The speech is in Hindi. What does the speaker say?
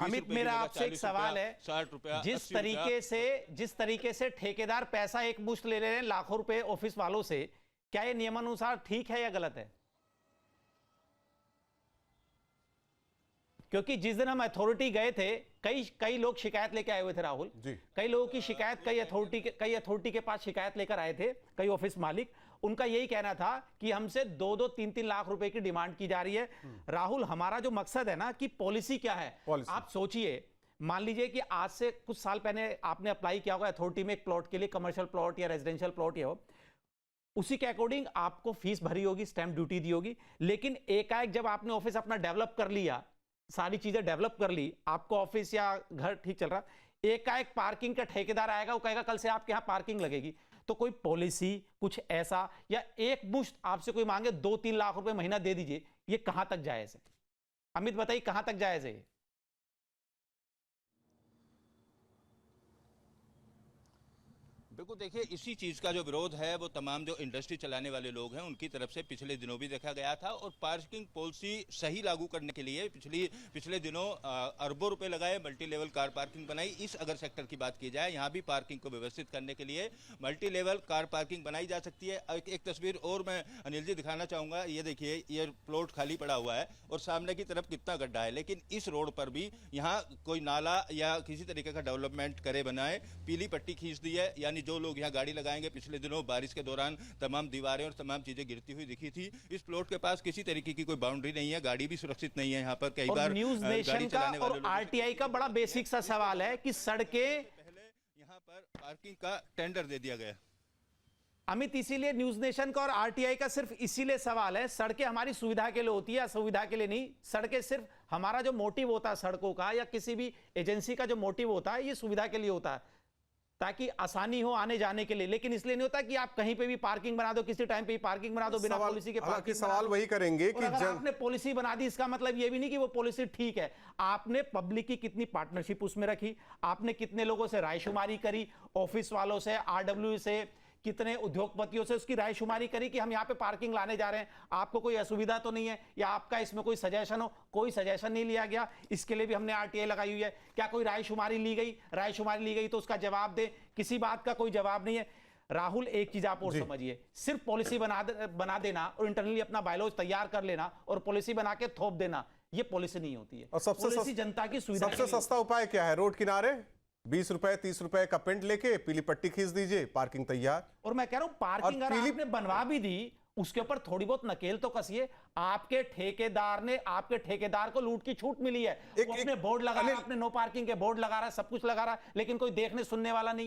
अमित, मेरा आपसे एक सवाल है, 60 रुपया, जिस तरीके से ठेकेदार पैसा एक मुश्त ले रहे हैं लाखों रुपए ऑफिस वालों से, क्या ये नियमानुसार ठीक है या गलत है? क्योंकि जिस दिन हम अथॉरिटी गए थे, कई लोग शिकायत लेके आए हुए थे राहुल जी। कई लोगों की शिकायत कई अथॉरिटी के पास शिकायत लेकर आए थे, कई ऑफिस मालिक। उनका यही कहना था कि हमसे 2-2, 3-3 लाख रुपए की डिमांड की जा रही है। राहुल, हमारा जो मकसद है ना कि पॉलिसी क्या है, आप सोचिए, मान लीजिए कि आज से कुछ साल पहले आपने अप्लाई किया होगा अथॉरिटी में एक प्लॉट के लिए, कमर्शियल प्लॉट या रेजिडेंशियल प्लॉट या हो, उसी के अकॉर्डिंग आपको फीस भरी होगी, स्टैंप ड्यूटी दी होगी। लेकिन एकाएक जब आपने ऑफिस अपना डेवलप कर लिया, सारी चीजें डेवलप कर ली, आपको ऑफिस या घर ठीक चल रहा, एकाएक पार्किंग का ठेकेदार आएगा, वो कहेगा कल से आपके यहां पार्किंग लगेगी। तो कोई पॉलिसी कुछ ऐसा, या एक मुश्त आपसे कोई मांगे 2-3 लाख रुपए महीना दे दीजिए, ये कहां तक जायज है? अमित बताइए, कहां तक जायज है? बिल्कुल, देखिए इसी चीज़ का जो विरोध है वो तमाम जो इंडस्ट्री चलाने वाले लोग हैं उनकी तरफ से पिछले दिनों भी देखा गया था। और पार्किंग पॉलिसी सही लागू करने के लिए पिछले दिनों अरबों रुपए लगाए, मल्टी लेवल कार पार्किंग बनाई। इस अगर सेक्टर की बात की जाए, यहाँ भी पार्किंग को व्यवस्थित करने के लिए मल्टी लेवल कार पार्किंग बनाई जा सकती है। एक तस्वीर और मैं अनिल जी दिखाना चाहूँगा। ये देखिए, ये प्लॉट खाली पड़ा हुआ है और सामने की तरफ कितना गड्ढा है, लेकिन इस रोड पर भी यहाँ कोई नाला या किसी तरीके का डेवलपमेंट करे बनाए पीली पट्टी खींच दी है। यानी जो लोग यहाँ गाड़ी लगाएंगे, पिछले दिनों बारिश के दौरान तमाम दीवारें और तमाम चीजें गिरती हुई दिखी थी। इस प्लॉट के पास किसी तरीके की कोई बाउंड्री नहीं है, गाड़ी भी सुरक्षित नहीं है। यहाँ पर कई बार न्यूज़ नेशन का और आरटीआई का बड़ा बेसिक सा सवाल है कि सड़कें, पहले यहाँ पर पार्किंग का टेंडर दे दिया गया। अमित, इसीलिए न्यूज़ नेशन का और आरटीआई का सिर्फ इसीलिए सवाल है, सड़कें हमारी सुविधा के लिए होती है, असुविधा के लिए नहीं। सड़कें सिर्फ हमारा जो मोटिव होता है सड़कों का या किसी भी एजेंसी का जो मोटिव होता है, ये सुविधा के लिए होता है, ताकि आसानी हो आने जाने के लिए। लेकिन इसलिए नहीं होता कि आप कहीं पे भी पार्किंग बना दो, किसी टाइम पे भी पार्किंग बना दो बिना पॉलिसी के। हालांकि सवाल वही करेंगे कि आपने पॉलिसी बना दी, इसका मतलब ये भी नहीं कि वो पॉलिसी ठीक है। आपने पब्लिक की कितनी पार्टनरशिप उसमें रखी, आपने कितने लोगों से रायशुमारी करी, ऑफिस वालों से, आरडब्ल्यू से, कितने उद्योगपतियों से उसकी रायशुमारी करी कि हम यहाँ पे पार्किंग लाने जा रहे हैं, आपको कोई असुविधा तो नहीं है, या आपका इसमें कोई सजेशन हो। कोई सजेशन नहीं लिया गया। इसके लिए भी हमने आरटीआई लगाई हुई है। क्या कोई रायशुमारी ली गई? रायशुमारी ली गई तो उसका जवाब दे, किसी बात का कोई जवाब नहीं है। राहुल, एक चीज आप और समझिए, सिर्फ पॉलिसी बना देना और इंटरनली अपना बायलॉज तैयार कर लेना और पॉलिसी बना के थोप देना, ये पॉलिसी नहीं होती है। और सबसे जनता की सुविधा, सबसे सस्ता उपाय क्या है? रोड किनारे 20 रुपए 30 रुपए का पेंट लेके पीली पट्टी खींच दीजिए, पार्किंग तैयार। और मैं कह रहा हूं, पार्किंग अगर आपने बनवा भी दी, उसके ऊपर थोड़ी बहुत नकेल तो कसिए। आपके ठेकेदार को लूट की छूट मिली है। वो अपने बोर्ड लगा रहा है, अपने नो पार्किंग के बोर्ड लगा रहा है, सब कुछ लगा रहा है, लेकिन कोई देखने सुनने वाला नहीं है।